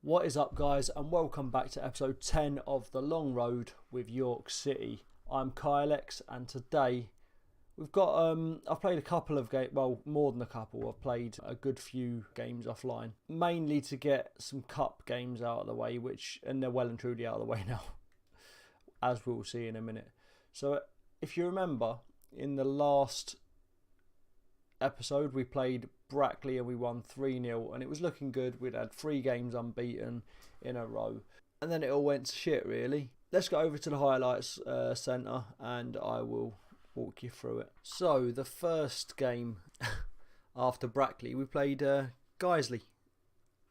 What is up, guys, and welcome back to episode 10 of The Long Road with York City. I'm KYLEX, and today we've got I've played a couple of games, well, more than a couple. I've played a good few games offline, mainly to get some cup games out of the way, and they're well and truly out of the way now, as we'll see in a minute. So if you remember, in the last episode we played Brackley and we won 3-0, and it was looking good. We'd had 3 games unbeaten in a row, and then it all went to shit, really. Let's go over to the highlights centre and I will walk you through it. So the first game after Brackley, we played Guiseley.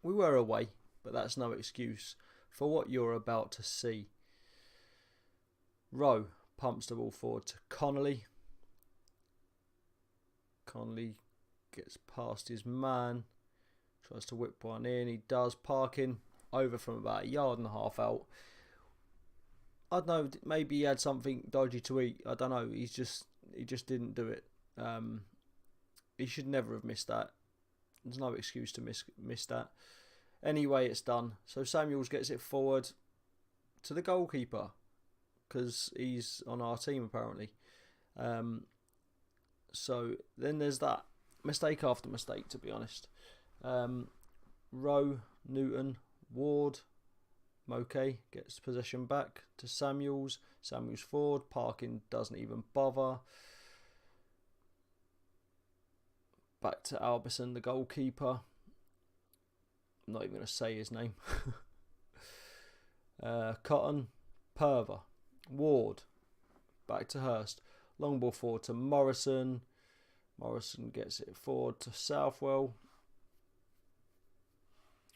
We were away, but that's no excuse for what you're about to see. Rowe pumps the ball forward to Connolly. Connolly gets past his man, tries to whip one in. He does, parking over from about 1.5 yards out. I don't know, maybe he had something dodgy to eat. I don't know. He just didn't do it. He should never have missed that. There's no excuse to miss that. Anyway, it's done. So Samuels gets it forward to the goalkeeper because he's on our team apparently. So then there's that. Mistake after mistake, to be honest. Rowe, Newton, Ward, Moke gets possession back to Samuels. Samuels forward. Parkin doesn't even bother. Back to Albison, the goalkeeper. I'm not even going to say his name. Cotton, Perver, Ward. Back to Hurst. Long ball forward to Morrison. Morrison gets it forward to Southwell.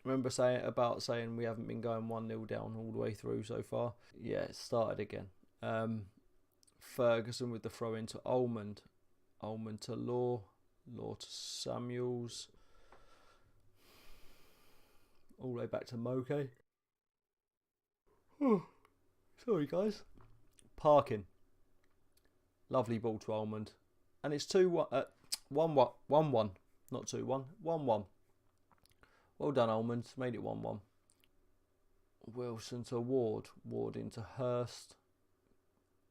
Remember saying we haven't been going 1-0 down all the way through so far. Yeah, it started again. Ferguson with the throw in to Almond. Almond to Law. Law to Samuels. All the way back to Moke. Sorry, guys. Parkin. Lovely ball to Almond. And it's 1-1. Not 2-1. 1-1. Well done, Almond. Made it 1-1. Wilson to Ward. Ward into Hurst.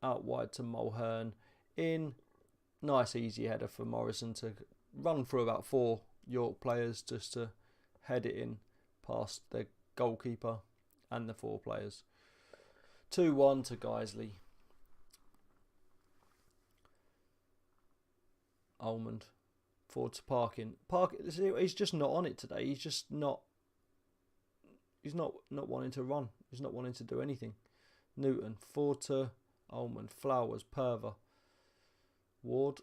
Out wide to Mulhern. In. Nice easy header for Morrison to run through about 4 York players just to head it in past the goalkeeper and the 4 players. 2-1 to Guiseley. Almond forward to Parkin. He's just not on it today. He's just not. He's not wanting to run. He's not wanting to do anything. Newton forward to Almond. Flowers, Perver, Ward,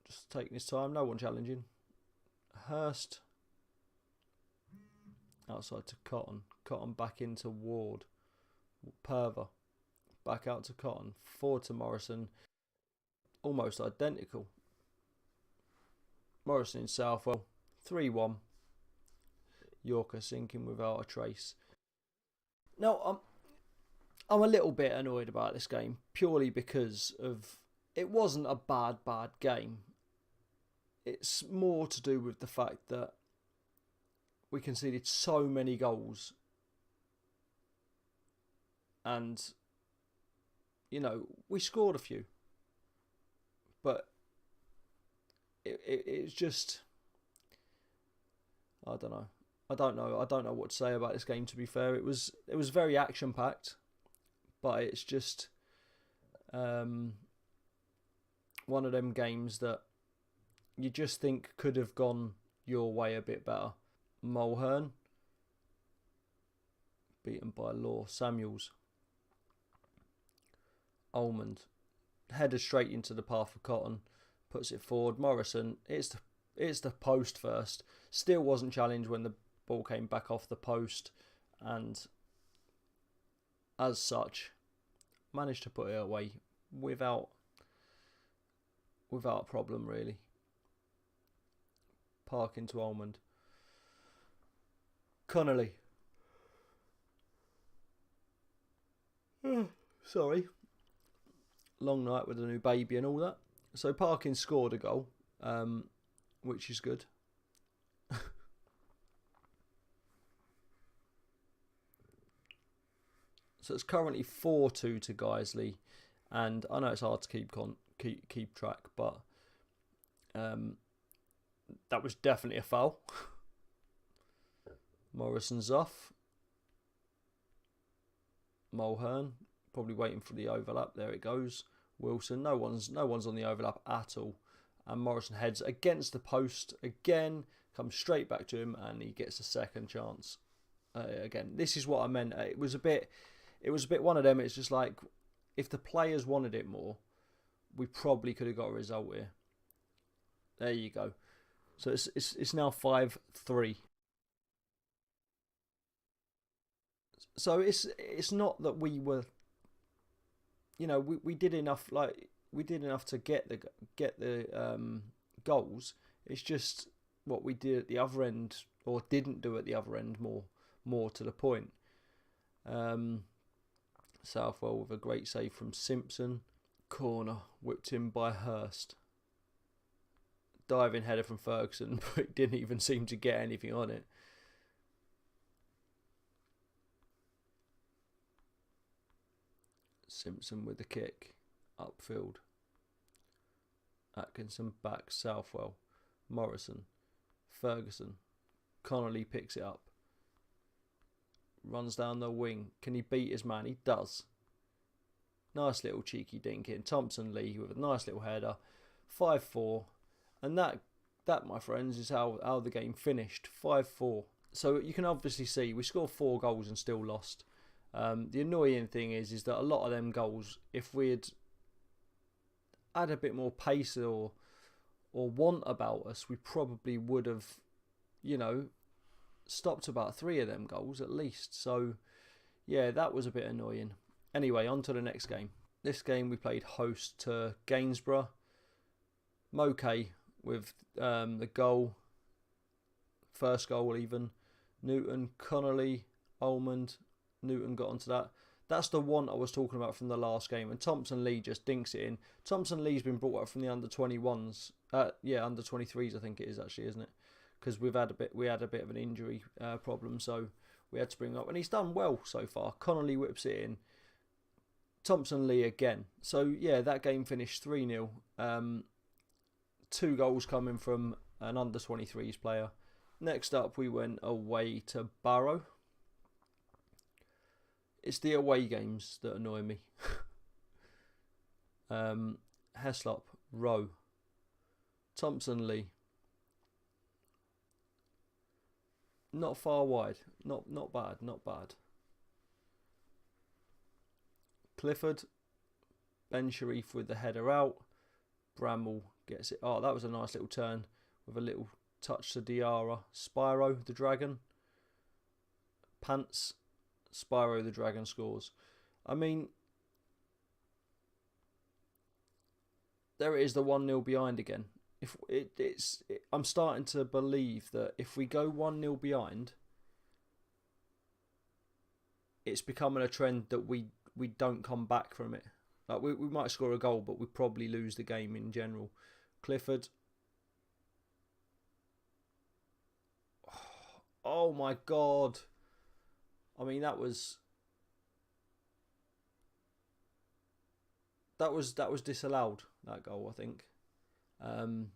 just taking his time. No one challenging. Hurst outside to Cotton. Cotton back into Ward. Perver back out to Cotton. Forward to Morrison. Almost identical. Morrison in Southwell. 3-1. York are sinking without a trace. Now, I'm a little bit annoyed about this game purely because of it wasn't a bad game. It's more to do with the fact that we conceded so many goals. And, you know, we scored a few. But it's just, I don't know what to say about this game, to be fair. It was very action packed, but it's just one of them games that you just think could have gone your way a bit better. Mulhern beaten by Law. Samuels. Almond headed straight into the path of Cotton. Puts it forward. Morrison, it's the post first. Still wasn't challenged when the ball came back off the post, and as such, managed to put it away without a problem, really. Park into Almond. Connolly. Sorry. Long night with a new baby and all that. So Parkin scored a goal, which is good. So it's currently 4-2 to Guiseley, and I know it's hard to keep track, but that was definitely a foul. Morrison's off. Mulhern probably waiting for the overlap. There it goes. Wilson. No one's on the overlap at all. And Morrison heads against the post again. Comes straight back to him, and he gets a second chance. Again, this is what I meant. It was a bit one of them. It's just like, if the players wanted it more, we probably could have got a result here. There you go. So it's now 5-3. So it's not that we were, we did enough. Like, we did enough to get the goals. It's just what we did at the other end, or didn't do at the other end, more to the point. Southwell with a great save from Simpson. Corner whipped in by Hurst. Diving header from Ferguson, but it didn't even seem to get anything on it. Simpson with the kick upfield. Atkinson back. Southwell. Morrison. Ferguson. Connolly picks it up. Runs down the wing. Can he beat his man? He does. Nice little cheeky dink in. Thompson Lee with a nice little header. 5-4. And that, my friends, is how the game finished. 5-4. So you can obviously see we scored 4 goals and still lost. The annoying thing is that a lot of them goals, if we'd had a bit more pace or want about us, we probably would have, stopped about 3 of them goals at least. So, yeah, that was a bit annoying. Anyway, on to the next game. This game we played host to Gainsborough. Moke with the goal. First goal even. Newton, Connolly, Almond. Newton got onto that. That's the one I was talking about from the last game. And Thompson Lee just dinks it in. Thompson Lee's been brought up from the under-21s. Under 23s I think it is actually, isn't it? Because we had a bit of an injury problem, so we had to bring him up. And he's done well so far. Connolly whips it in. Thompson Lee again. So, yeah, that game finished 3-0. 2 goals coming from an under-23s player. Next up, we went away to Barrow. It's the away games that annoy me. Heslop, Rowe. Thompson Lee. Not far wide. Not bad. Clifford. Ben Sharif with the header out. Bramall gets it. Oh, that was a nice little turn with a little touch to Diarra. Spyro, the Dragon. Pants. Spyro, the Dragon scores. I mean, there it is, the 1-0 behind again. I'm starting to believe that if we go 1-0 behind, it's becoming a trend that we don't come back from it. Like we might score a goal, but we probably lose the game in general. Clifford. Oh my God. I mean, that was disallowed, that goal, I think. And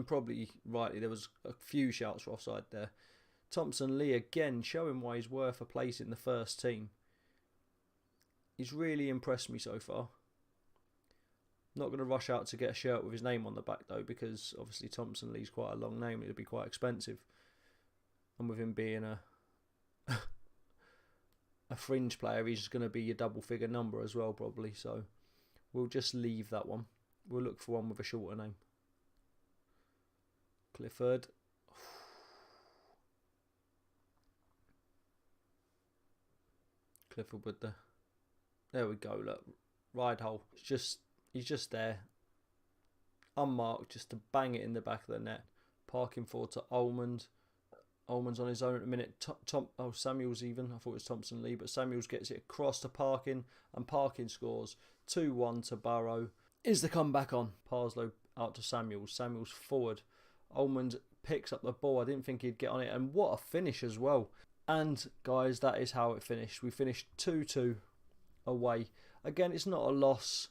probably rightly, there was a few shouts for offside there. Thompson Lee again showing why he's worth a place in the first team. He's really impressed me so far. Not going to rush out to get a shirt with his name on the back though, because obviously Thompson Lee's quite a long name. It'd be quite expensive, and with him being a fringe player, he's just going to be your double-figure number as well, probably. So we'll just leave that one. We'll look for one with a shorter name. Clifford. Clifford with the... There we go, look. Ride hole. He's just there. Unmarked, just to bang it in the back of the net. Parking forward to Almond. Almond's on his own at the minute. Samuels even. I thought it was Thompson Lee, but Samuels gets it across to Parkin, and Parkin scores 2-1 to Barrow. Is the comeback on? Parslow out to Samuels. Samuels forward. Almond picks up the ball. I didn't think he'd get on it, and what a finish as well. And guys, that is how it finished. We finished 2-2 away. Again, it's not a loss.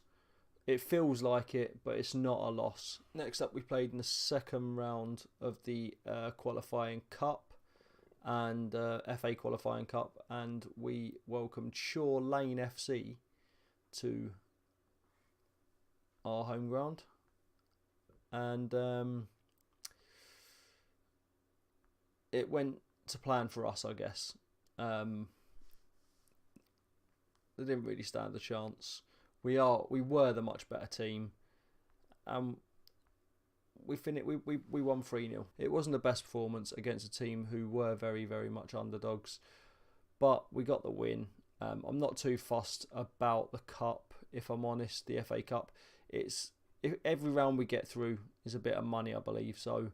It feels like it, but it's not a loss. Next up, we played in the second round of the qualifying cup and FA qualifying cup, and we welcomed Shore Lane FC to our home ground. And it went to plan for us, I guess. They didn't really stand a chance. We were the much better team. We won 3-0. It wasn't the best performance against a team who were very, very much underdogs, but we got the win. I'm not too fussed about the cup, if I'm honest. The FA Cup, every round we get through is a bit of money, I believe. So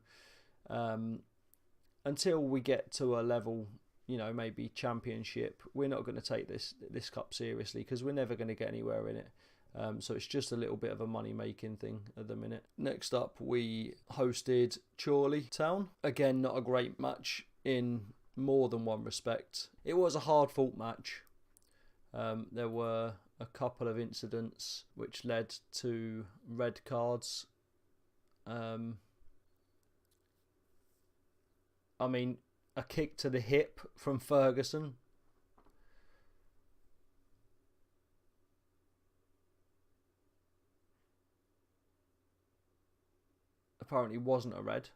until we get to a level, maybe Championship, we're not going to take this cup seriously, because we're never going to get anywhere in it. So it's just a little bit of a money-making thing at the minute. Next up, we hosted Chorley Town. Again, not a great match in more than one respect. It was a hard-fought match. There were a couple of incidents which led to red cards. A kick to the hip from Ferguson. Apparently wasn't a red.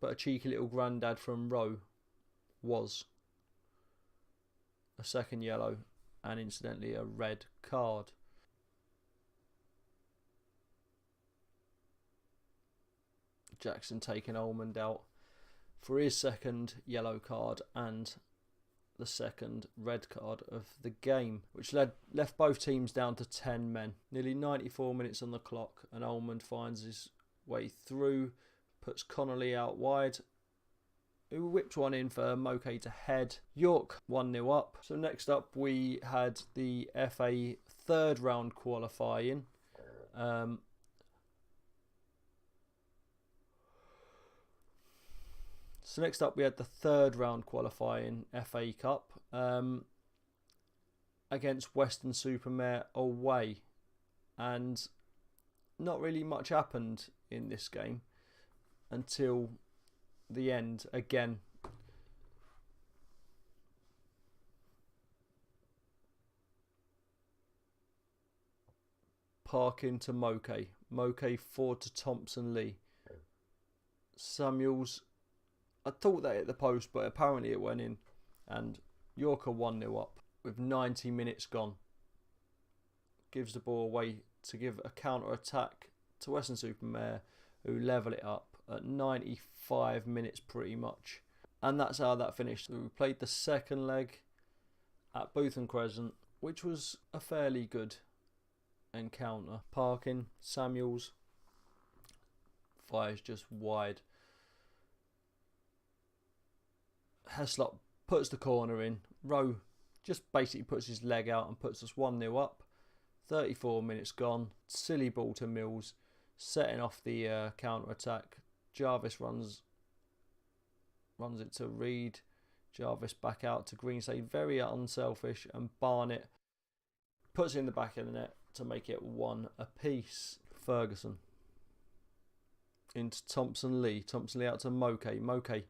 But a cheeky little grandad from Rowe was. A second yellow and incidentally a red card. Jackson taking Almond out for his second yellow card and the second red card of the game, which left both teams down to 10 men. Nearly 94 minutes on the clock, and Almond finds his way through, puts Connolly out wide, who whipped one in for Moke to head. York 1-0 up. So next up we had the FA third round qualifying. So next up we had the third round qualifying FA Cup against Weston-super-Mare away, and not really much happened in this game until the end again. Parkin to Moke 4 to Thompson Lee. Samuels, I thought that hit the post, but apparently it went in, and York are 1-0 up with 90 minutes gone. Gives the ball away to give a counter attack to Weston-super-Mare, who level it up at 95 minutes pretty much. And that's how that finished. We played the second leg at Bootham Crescent, which was a fairly good encounter. Parkin, Samuels fires just wide. Heslop puts the corner in. Rowe just basically puts his leg out and puts us 1-0 up. 34 minutes gone. Silly ball to Mills, setting off the counter attack. Jarvis runs it to Reed. Jarvis back out to Greenside, very unselfish, and Barnett puts it in the back of the net to make it 1 apiece. Ferguson into Thompson Lee. Thompson Lee out to Moke. Moke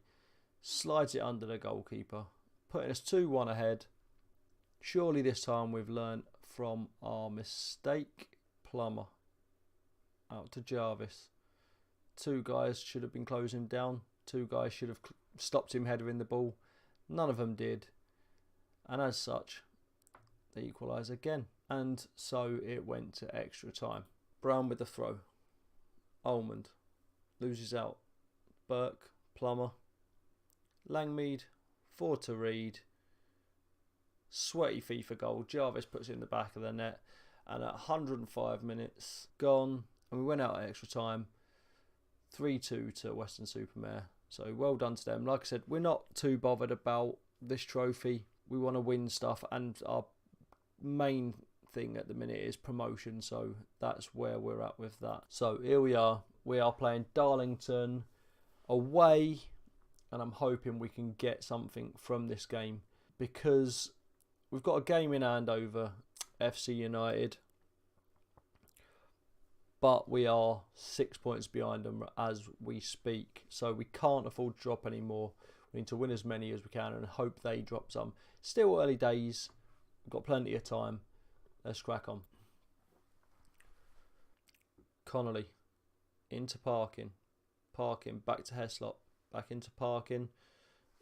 slides it under the goalkeeper, putting us 2-1 ahead. Surely this time we've learnt from our mistake. Plummer out to Jarvis. 2 guys should have been closing him down. 2 guys should have stopped him headering the ball. None of them did. And as such, they equalise again. And so it went to extra time. Brown with the throw. Almond loses out. Burke, Plummer. Langmead, 4 to Reed. Sweaty FIFA goal. Jarvis puts it in the back of the net. And at 105 minutes gone, and we went out at extra time, 3-2 to Weston-super-Mare. So well done to them. Like I said, we're not too bothered about this trophy. We want to win stuff, and our main thing at the minute is promotion. So that's where we're at with that. So here we are. We are playing Darlington away and I'm hoping we can get something from this game, because we've got a game in hand over FC United, but we are 6 points behind them as we speak, so we can't afford to drop any more. We need to win as many as we can and hope they drop some. Still early days, we've got plenty of time. Let's crack on. Connolly into parking, back to Heslop, back into parking.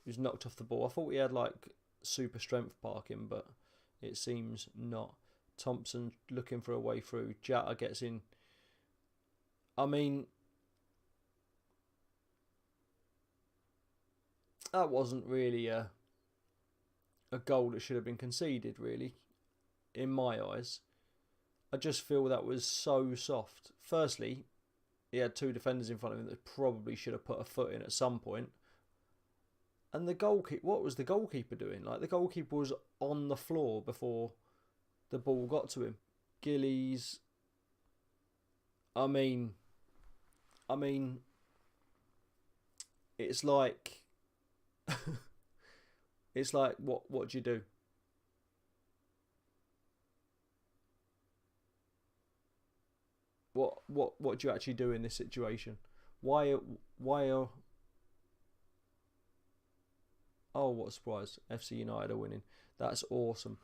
He was knocked off the ball. I thought we had like super strength parking, but it seems not. Thompson looking for a way through. Jatta gets in. I mean, that wasn't really a goal that should have been conceded, really, in my eyes. I just feel that was so soft. Firstly, he had two defenders in front of him that probably should have put a foot in at some point. And the goalkeeper, what was the goalkeeper doing? Like, the goalkeeper was on the floor before the ball got to him. Gillies. I mean, it's like, it's like, what do you do? What do you actually do in this situation? Why are... Oh, what a surprise. FC United are winning. That's awesome.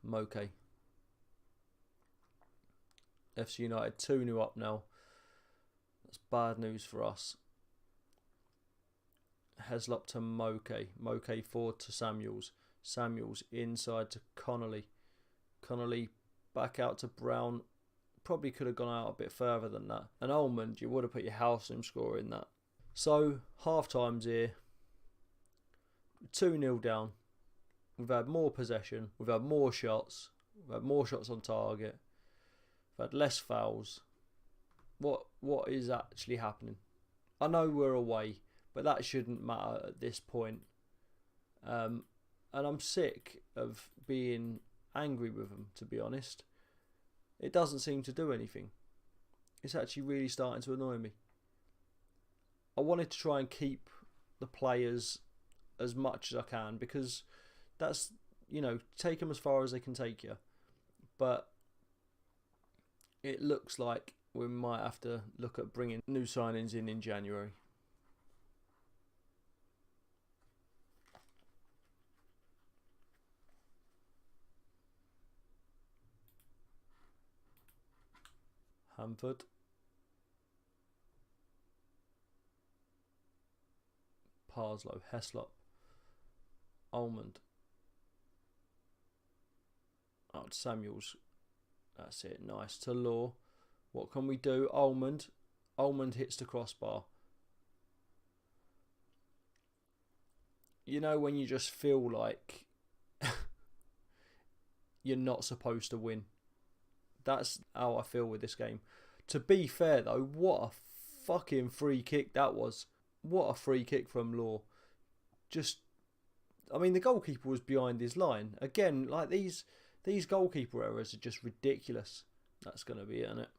Moke. FC United 2-0 up now. That's bad news for us. Heslop to Moke. Moke forward to Samuels. Samuels inside to Connolly. Connolly back out to Brown. Probably could have gone out a bit further than that. And Almond, you would have put your house in scoring that. So, half time's here. 2-0 down. We've had more possession. We've had more shots. We've had more shots on target. We've had less fouls. What is actually happening? I know we're away, but that shouldn't matter at this point. And I'm sick of being angry with them, to be honest. It doesn't seem to do anything. It's actually really starting to annoy me. I wanted to try and keep the players as much as I can, because that's, you know, take them as far as they can take you. But it looks like we might have to look at bringing new signings in January. Hamford. Parslow. Heslop. Almond. Out to Samuels. That's it. Nice. To Law. What can we do? Almond. Almond hits the crossbar. You know when you just feel like you're not supposed to win. That's how I feel with this game. To be fair though, what a fucking free kick that was. What a free kick from Law. Just, I mean, the goalkeeper was behind his line. Again, like these goalkeeper errors are just ridiculous. That's going to be it, isn't it?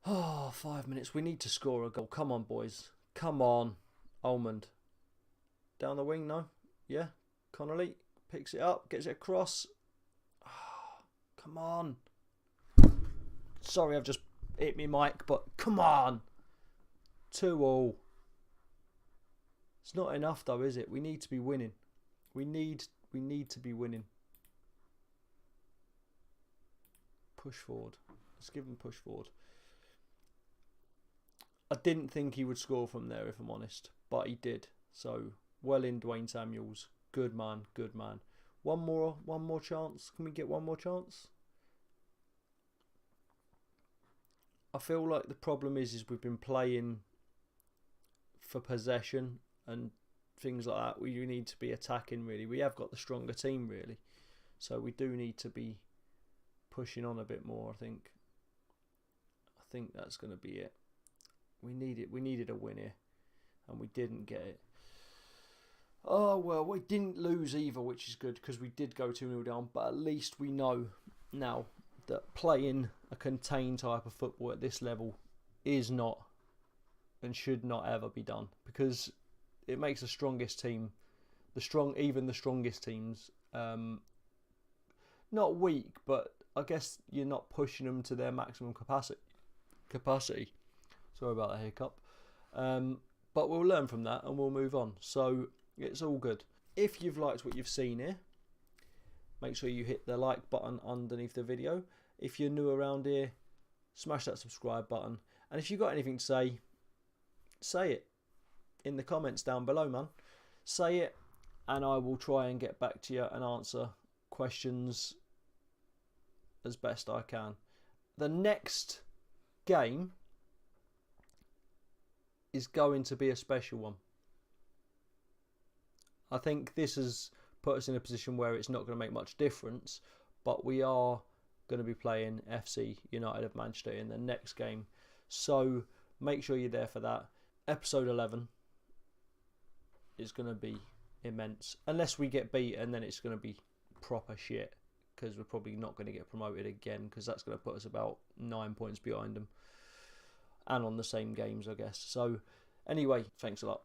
Oh, 5 minutes. We need to score a goal. Come on, boys. Come on. Almond. Down the wing, no? Yeah. Connolly picks it up, gets it across. Oh, come on. Sorry, I've just hit me mic, but come on. 2-2. It's not enough though, is it? We need to be winning. We need to be winning. Push forward. Let's give him push forward. I didn't think he would score from there, if I'm honest, but he did. So well in, Dwayne Samuels. Good man, good man. One more chance. Can we get one more chance? I feel like the problem is we've been playing for possession and things like that. We need to be attacking, really. We have got the stronger team, really. So we do need to be pushing on a bit more, I think. I think that's going to be it. We needed a win here, and we didn't get it. Oh, well, we didn't lose either, which is good because we did go 2-0 down, but at least we know now that playing a contained type of football at this level is not and should not ever be done, because it makes the strongest team, even the strongest teams, not weak, but I guess you're not pushing them to their maximum capacity. Sorry about that hiccup. But we'll learn from that and we'll move on. So it's all good. If you've liked what you've seen here, make sure you hit the like button underneath the video. If you're new around here, smash that subscribe button. And if you've got anything to say it in the comments down below, man. Say it, and I will try and get back to you and answer questions as best I can. The next game is going to be a special one. I think this has put us in a position where it's not going to make much difference, but we are going to be playing FC United of Manchester in the next game. So make sure you're there for that. Episode 11 is going to be immense. Unless we get beat, and then it's going to be proper shit, because we're probably not going to get promoted again, because that's going to put us about 9 points behind them and on the same games, I guess. So anyway, thanks a lot.